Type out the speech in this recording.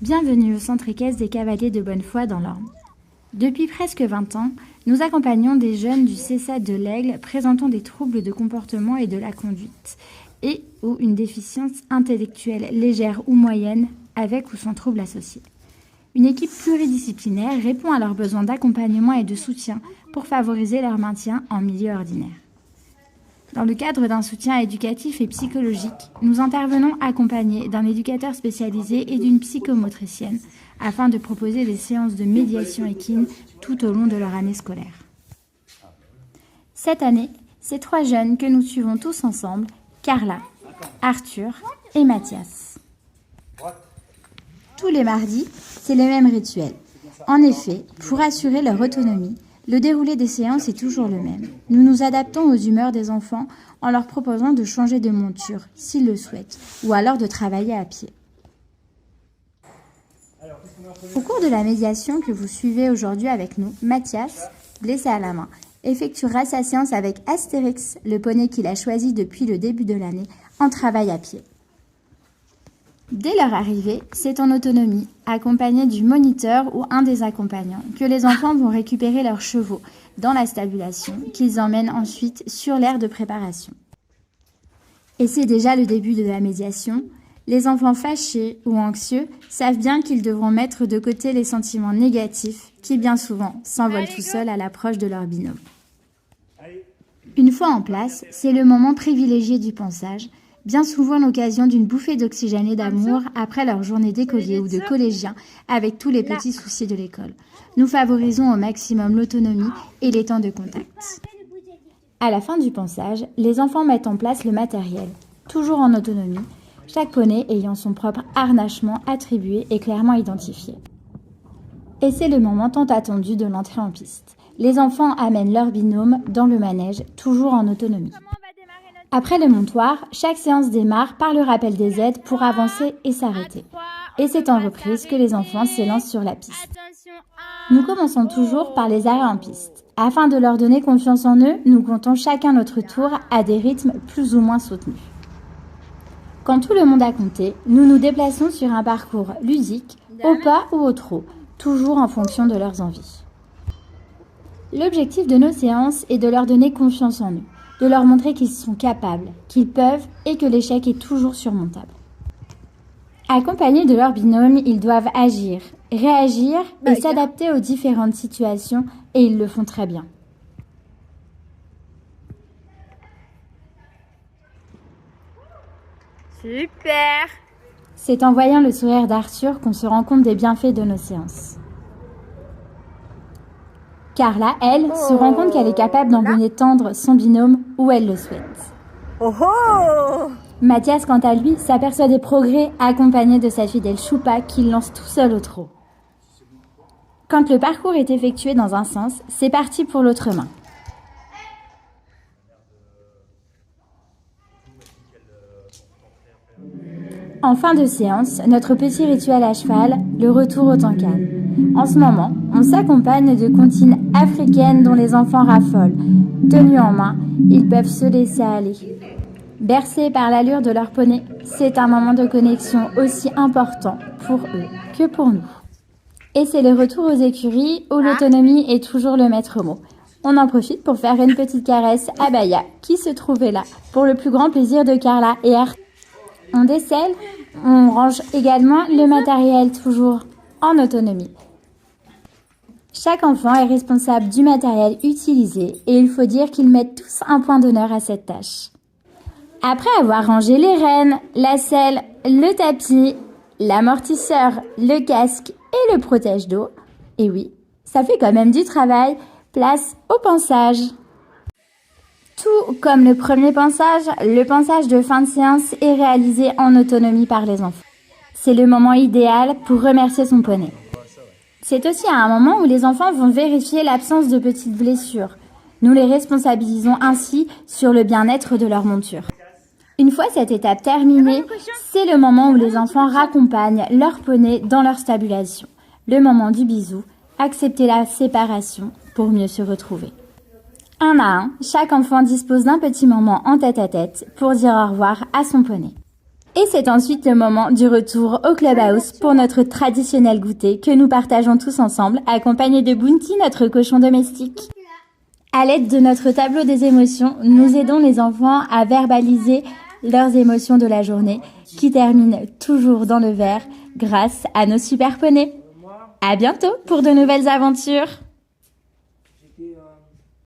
Bienvenue au centre équestre des Cavaliers de Bonnefoy dans l'Orne. Depuis presque 20 ans, nous accompagnons des jeunes du CESA de l'Aigle présentant des troubles de comportement et de la conduite et ou une déficience intellectuelle légère ou moyenne avec ou sans trouble associé. Une équipe pluridisciplinaire répond à leurs besoins d'accompagnement et de soutien pour favoriser leur maintien en milieu ordinaire. Dans le cadre d'un soutien éducatif et psychologique, nous intervenons accompagnés d'un éducateur spécialisé et d'une psychomotricienne afin de proposer des séances de médiation équine tout au long de leur année scolaire. Cette année, c'est 3 jeunes que nous suivons tous ensemble, Carla, Arthur et Mathias. Tous les mardis, c'est le même rituel. En effet, pour assurer leur autonomie, le déroulé des séances est toujours le même. Nous nous adaptons aux humeurs des enfants en leur proposant de changer de monture, s'ils le souhaitent, ou alors de travailler à pied. Au cours de la médiation que vous suivez aujourd'hui avec nous, Mathias, blessé à la main, effectuera sa séance avec Astérix, le poney qu'il a choisi depuis le début de l'année, en travail à pied. Dès leur arrivée, c'est en autonomie, accompagné du moniteur ou un des accompagnants, que les enfants vont récupérer leurs chevaux dans la stabulation, qu'ils emmènent ensuite sur l'aire de préparation. Et c'est déjà le début de la médiation. Les enfants fâchés ou anxieux savent bien qu'ils devront mettre de côté les sentiments négatifs qui bien souvent s'envolent tout seuls à l'approche de leur binôme. Une fois en place, c'est le moment privilégié du pansage, bien souvent l'occasion d'une bouffée d'oxygène et d'amour après leur journée d'écolier ou de collégien avec tous les petits soucis de l'école. Nous favorisons au maximum l'autonomie et les temps de contact. À la fin du pansage, les enfants mettent en place le matériel, toujours en autonomie, chaque poney ayant son propre harnachement attribué et clairement identifié. Et c'est le moment tant attendu de l'entrée en piste. Les enfants amènent leur binôme dans le manège, toujours en autonomie. Après le montoir, chaque séance démarre par le rappel des aides pour avancer et s'arrêter. Et c'est en reprise que les enfants s'élancent sur la piste. Nous commençons toujours par les arrêts en piste. Afin de leur donner confiance en eux, nous comptons chacun notre tour à des rythmes plus ou moins soutenus. Quand tout le monde a compté, nous nous déplaçons sur un parcours ludique, au pas ou au trot, toujours en fonction de leurs envies. L'objectif de nos séances est de leur donner confiance en eux, de leur montrer qu'ils sont capables, qu'ils peuvent et que l'échec est toujours surmontable. Accompagnés de leur binôme, ils doivent agir, réagir et s'adapter aux différentes situations et ils le font très bien. Super! C'est en voyant le sourire d'Arthur qu'on se rend compte des bienfaits de nos séances. Carla, elle, se rend compte qu'elle est capable d'emmener tendre son binôme où elle le souhaite. Oh oh! Mathias, quant à lui, s'aperçoit des progrès accompagné de sa fidèle Choupa qu'il lance tout seul au trot. Quand le parcours est effectué dans un sens, c'est parti pour l'autre main. En fin de séance, notre petit rituel à cheval, le retour au temps calme. En ce moment, on s'accompagne de comptines africaines dont les enfants raffolent. Tenus en main, ils peuvent se laisser aller. Bercés par l'allure de leur poney, c'est un moment de connexion aussi important pour eux que pour nous. Et c'est le retour aux écuries où l'autonomie est toujours le maître mot. On en profite pour faire une petite caresse à Baya qui se trouvait là pour le plus grand plaisir de Carla et Arthur. On décèle, on range également le matériel toujours en autonomie. Chaque enfant est responsable du matériel utilisé et il faut dire qu'ils mettent tous un point d'honneur à cette tâche. Après avoir rangé les rênes, la selle, le tapis, l'amortisseur, le casque et le protège-dos, et oui, ça fait quand même du travail, place au pansage. Tout comme le premier pansage, le pansage de fin de séance est réalisé en autonomie par les enfants. C'est le moment idéal pour remercier son poney. C'est aussi à un moment où les enfants vont vérifier l'absence de petites blessures. Nous les responsabilisons ainsi sur le bien-être de leur monture. Une fois cette étape terminée, c'est le moment où les enfants raccompagnent leur poney dans leur stabulation. Le moment du bisou, accepter la séparation pour mieux se retrouver. Un à un, chaque enfant dispose d'un petit moment en tête-à-tête pour dire au revoir à son poney. Et c'est ensuite le moment du retour au Clubhouse pour notre traditionnel goûter que nous partageons tous ensemble, accompagnés de Bounty, notre cochon domestique. À l'aide de notre tableau des émotions, nous aidons les enfants à verbaliser leurs émotions de la journée, qui terminent toujours dans le vert grâce à nos super poneys. À bientôt pour de nouvelles aventures.